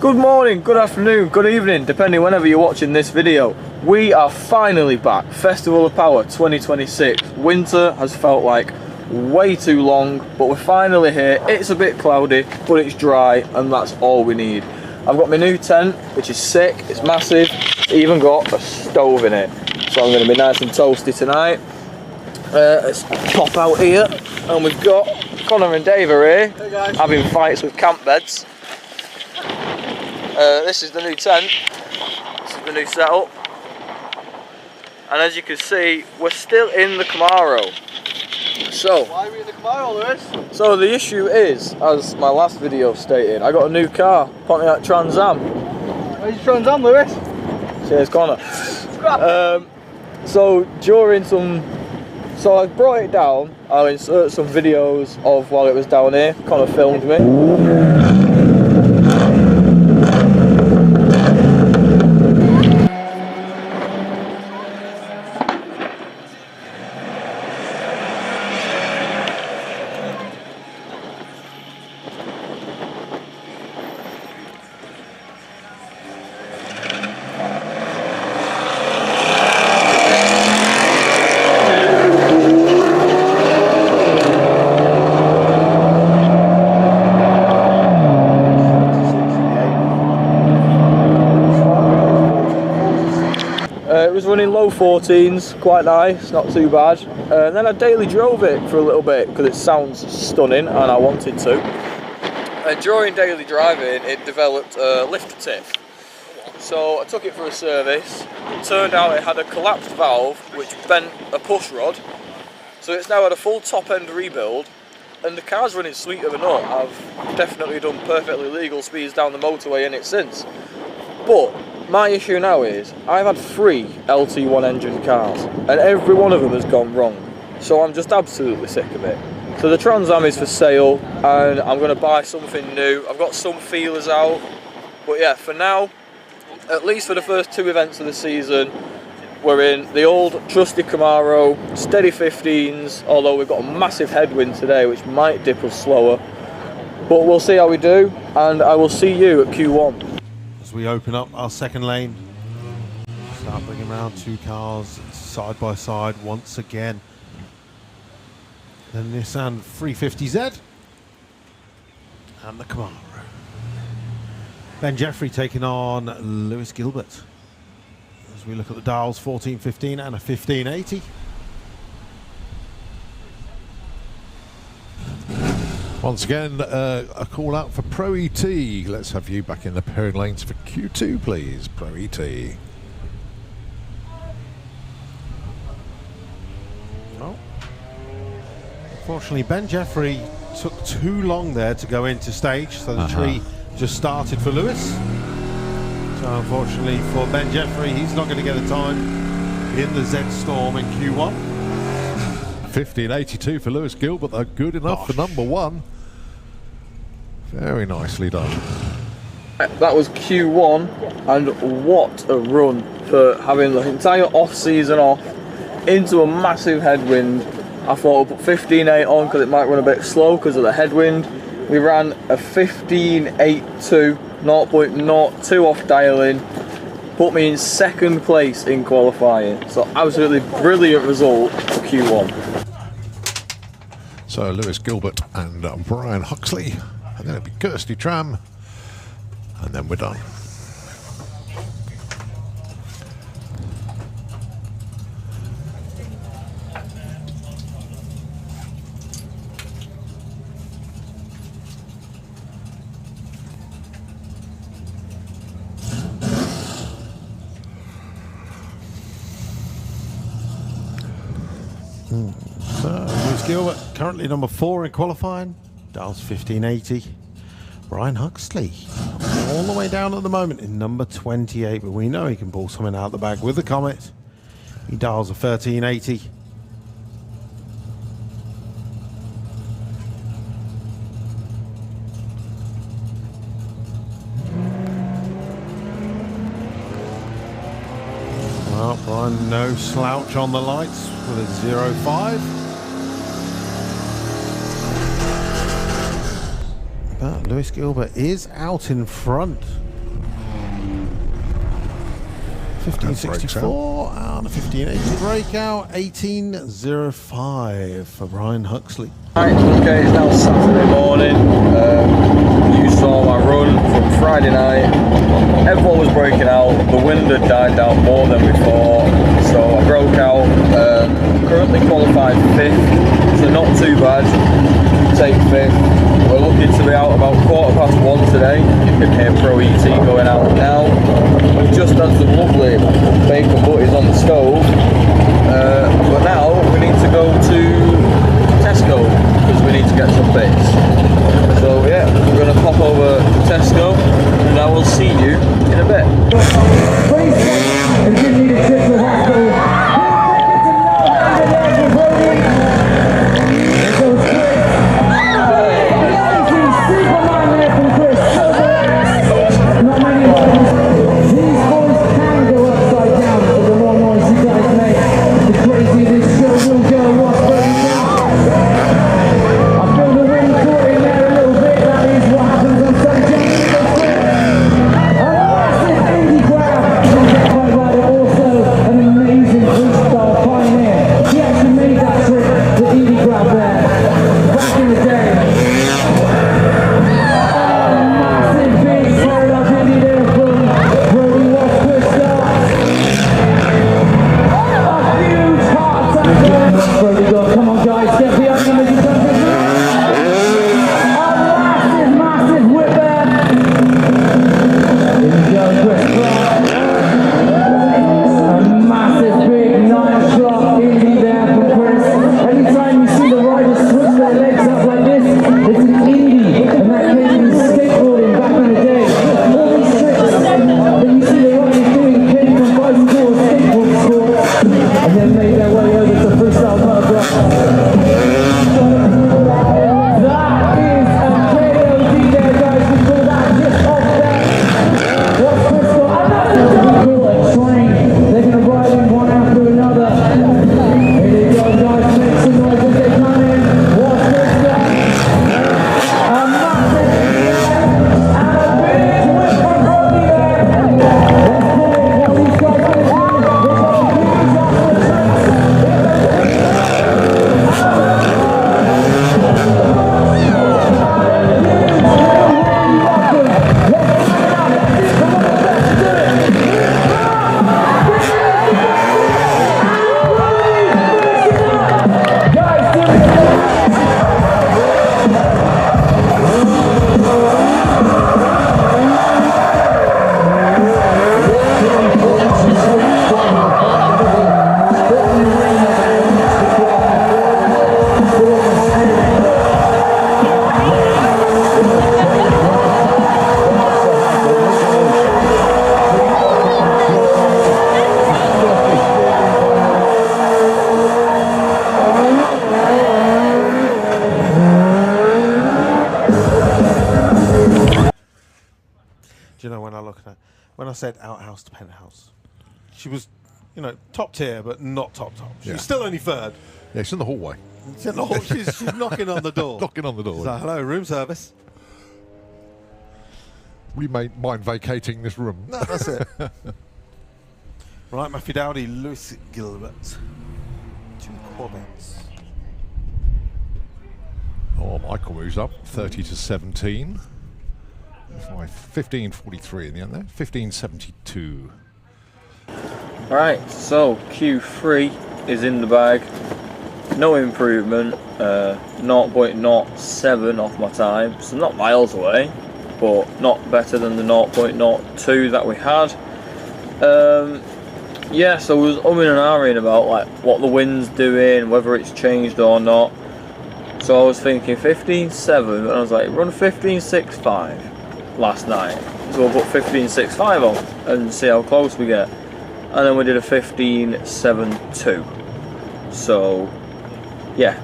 Good morning, good afternoon, good evening, depending whenever you're watching this video. We are finally back, Festival of Power 2026. Winter has felt like way too long, but we're finally here. It's a bit cloudy, but it's dry, and that's all we need. I've got my new tent, which is sick, it's massive. It's even got a stove in it, so I'm going to be nice and toasty tonight. Let's pop out here, and we've got Connor and Dave are here, hey guys, having fights with camp beds. This is the new tent, this is the new setup, and as you can see we're still in the Camaro. So, why are we in the Camaro, Lewis? So the issue is, as my last video stated, I got a new car, Pontiac Trans Am. Where's your Trans Am, Lewis? Cheers Connor. So I brought it down, I'll insert some videos of while it was down here. Connor filmed me. It was running low 14s, quite nice, not too bad. And then I daily drove it for a little bit because it sounds stunning and I wanted to. And during daily driving it developed a lift tip. So I took it for a service. It turned out it had a collapsed valve which bent a push rod. So it's now had a full top end rebuild and the car's running sweet of a nut. I've definitely done perfectly legal speeds down the motorway in it since. But my issue now is, I've had 3 LT1 engine cars, and every one of them has gone wrong. So I'm just absolutely sick of it. So the Trans Am is for sale, and I'm going to buy something new. I've got some feelers out, but yeah, for now, at least for the first 2 events of the season, we're in the old trusty Camaro, steady 15s, although we've got a massive headwind today, which might dip us slower. But we'll see how we do, and I will see you at Q1. As we open up our second lane, start bringing around 2 cars side by side once again. The Nissan 350Z and the Camaro. Ben Jeffrey taking on Lewis Gilbert. As we look at the dials, 1415 and a 1580. Once again, a call out for Pro ET. Let's have you back in the pairing lanes for Q2, please. Pro ET. Well, unfortunately, Ben Jeffrey took too long there to go into stage, so the tree just started for Lewis. So unfortunately for Ben Jeffrey, he's not going to get a time in the Z Storm in Q1. 1582 for Lewis Gilbert, though good enough for number 1. Very nicely done. That was Q1, and what a run for having the entire off-season off into a massive headwind. I thought I'd put 15.8 on because it might run a bit slow because of the headwind. We ran a 15.82, 0.02 off dialing, put me in 2nd place in qualifying. So absolutely brilliant result for Q1. So Lewis Gilbert and Brian Huxley, and then it'll be Kirsty Tram, and then we're done. Lewis Gilbert currently number 4 in qualifying, dials 1580. Brian Huxley all the way down at the moment in number 28, but we know he can pull something out the bag with the Comet. He dials a 1380. Well, Brian, no slouch on the lights with a 05. But Lewis Gilbert is out in front 1564 and a 1580 breakout, 1805 for Brian Huxley. Right, okay, it's now Saturday morning. You saw my run from Friday night. Everyone was breaking out. The wind had died down more than before, so I broke out. Currently qualified 5th, so not too bad. Take 5th. We're looking to be out about 1:15 today. You can hear Pro ET going out now. We've just done some lovely bacon butties on the stove, but now we need to go to Tesco because we need to get some bits. So yeah, we're going to pop over to Tesco and I will see you in a bit. When I said outhouse to penthouse, she was, you know, top tier, but not top. She's still only third. Yeah, she's in the hallway. She's in the hall. She's knocking on the door. Knocking on the door. She's like, hello, room service. We mind vacating this room. No, that's it. Right, Matthew Dowdy, Lewis Gilbert. 2 Corvettes. Oh, Michael moves up 30 to 17. 1543 in the end there. 1572. Right, so Q3 is in the bag. No improvement. 0.07 off my time. So not miles away, but not better than the 0.02 that we had. Yeah, so I was umming and ahhing about like what the wind's doing, whether it's changed or not. So I was thinking 15.7, and I was like, run 15.65 last night. So we'll put 15.65 on and see how close we get. And then we did a 15.72. So yeah,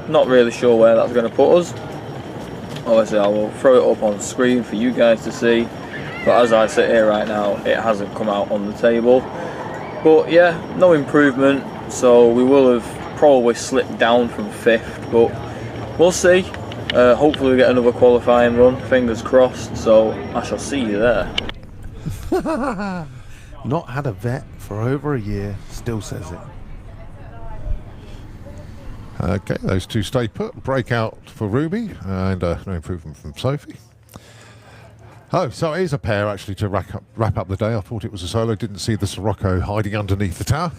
not really sure where that's going to put us. Obviously I will throw it up on screen for you guys to see, but as I sit here right now, it hasn't come out on the table. But yeah, no improvement, so we will have probably slipped down from 5th, but we'll see. Hopefully we get another qualifying run, fingers crossed, so I shall see you there. Not had a vet for over a year, still says it. Okay, those two stay put. Breakout for Ruby and no improvement from Sophie. Oh, so it is a pair actually to wrap up the day. I thought it was a solo. Didn't see the Sirocco hiding underneath the tower.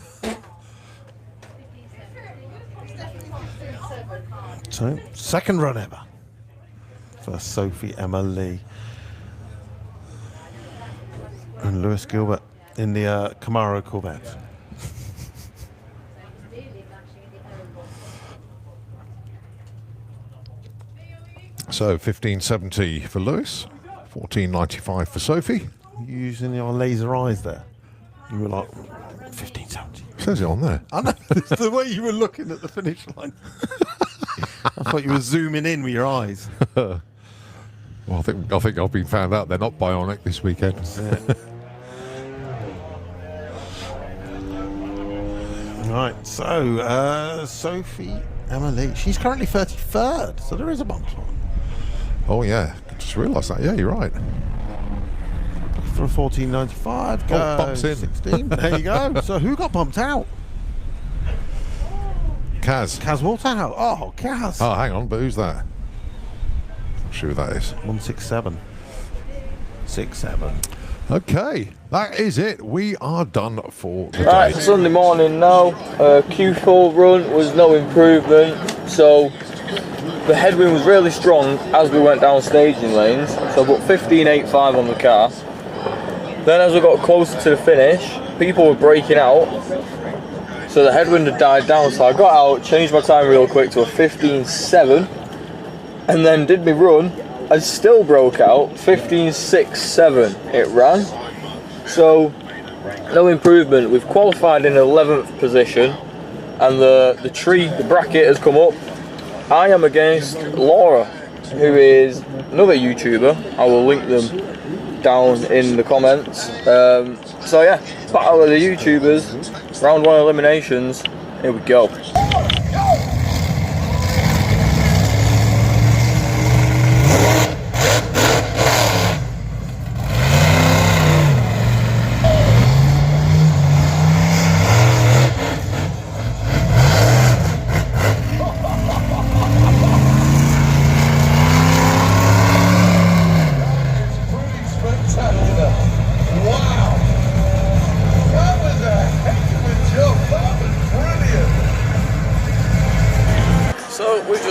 So, second run ever for Sophie Emma Lee and Lewis Gilbert in the Camaro Corvette. So 1570 for Lewis, 1495 for Sophie. You using your laser eyes there? You were like 1570. Says it on there. I know, it's the way you were looking at the finish line. I thought you were zooming in with your eyes. Well, I think I've been found out they're not bionic this weekend. Right, so Sophie Emma Lee, she's currently 33rd, so there is a bump on. Oh yeah, just realised that. Yeah, you're right. For a 1495, go bumps in. 16. There you go. So who got bumped out? Kaz Walter out. Oh, Kaz. Oh, hang on, but who's that? Not sure who that is. 167. 67. Okay, that is it. We are done for the Right, day. Sunday morning now. Q4 run was no improvement, so the headwind was really strong as we went down staging lanes. So I put 15.85 on the car. Then as we got closer to the finish, people were breaking out. So the headwind had died down, so I got out, changed my time real quick to a 15.7, and then did my run. I still broke out, 15.67 it ran. So no improvement. We've qualified in 11th position, and the bracket has come up. I am against Laura, who is another YouTuber. I will link them down in the comments. So yeah, battle of the YouTubers, round 1 eliminations. Here we go.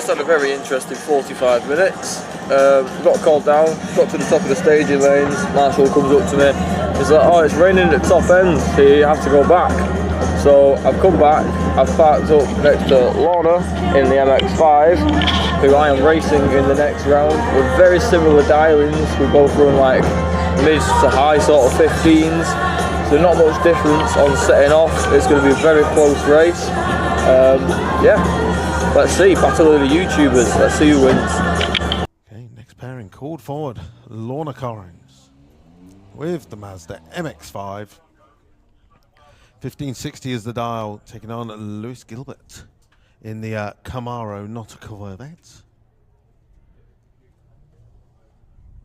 Had a very interesting 45 minutes. Got called down, got to the top of the staging lanes. Marshall comes up to me. He's like, "Oh, it's raining at the top end, so you have to go back." So I've come back. I've parked up next to Lorna in the MX-5, who I am racing in the next round. With very similar dialings. We both run like mid to high sort of 15s. So not much difference on setting off. It's going to be a very close race. Yeah. Let's see, battle of the YouTubers. Let's see who wins. Okay, next pairing called forward. Lorna Collins with the Mazda MX-5. 1560 is the dial, taking on Lewis Gilbert in the Camaro, not a Corvette.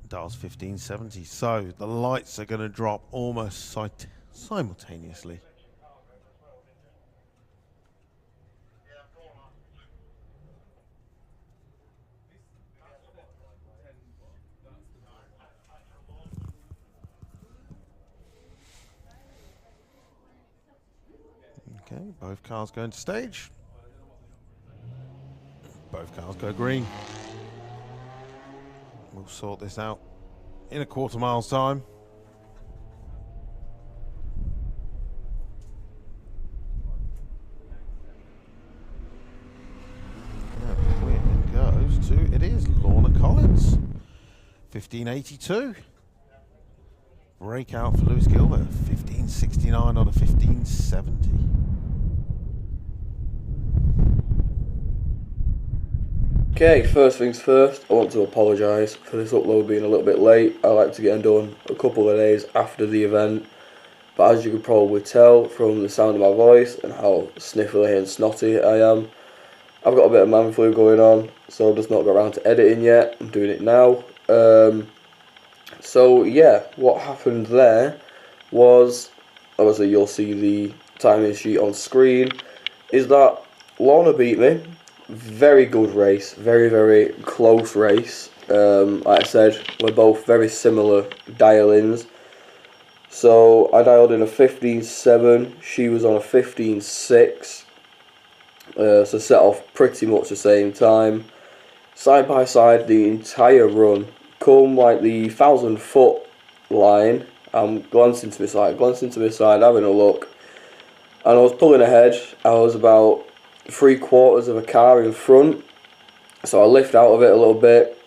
Dial's 1570, so the lights are going to drop almost simultaneously. Okay, both cars going to stage. Both cars go green. We'll sort this out in a quarter mile's time. And it goes to, it is Lorna Collins. 1582. Breakout for Lewis Gilbert. 1569 on a 1570. Okay, first things first, I want to apologise for this upload being a little bit late. I like to get it done a couple of days after the event, but as you can probably tell from the sound of my voice and how sniffly and snotty I am, I've got a bit of man flu going on, so I've just not got around to editing yet. I'm doing it now. So yeah, what happened there was obviously you'll see the timing sheet on screen, is that Lorna beat me. Very good race, very, very close race. Like I said, we're both very similar dial-ins. So I dialed in a 15.7, she was on a 15.6. So set off pretty much the same time. Side by side the entire run. Come like the 1,000-foot line, I'm glancing to my side, having a look. And I was pulling ahead. I was about 3/4 of a car in front. So I lift out of it a little bit.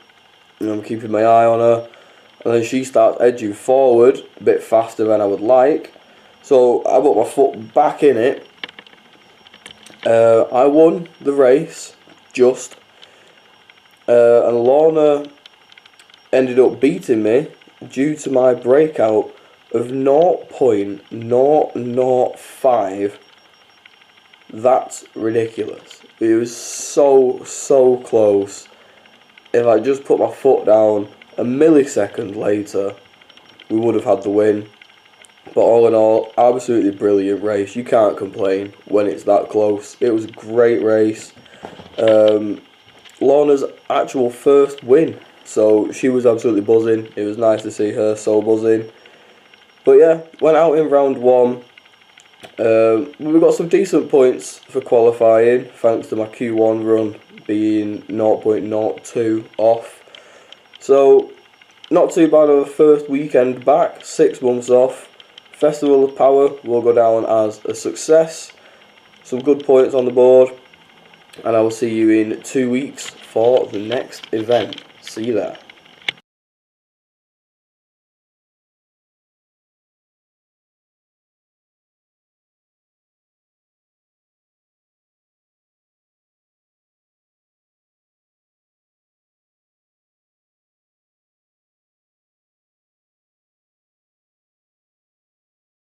And I'm keeping my eye on her. And then she starts edging forward a bit faster than I would like. So I put my foot back in it. I won the race, just. And Lorna ended up beating me due to my breakout of 0.005. That's ridiculous. It was so close. If I just put my foot down a millisecond later, we would have had the win. But all in all, absolutely brilliant race. You can't complain when it's that close. It was a great race. Lorna's actual first win. So she was absolutely buzzing. It was nice to see her so buzzing. But yeah, went out in round 1. We got some decent points for qualifying, thanks to my Q1 run being 0.02 off. So, not too bad of a first weekend back, 6 months off. Festival of Power will go down as a success. Some good points on the board. And I will see you in 2 weeks for the next event. See you there.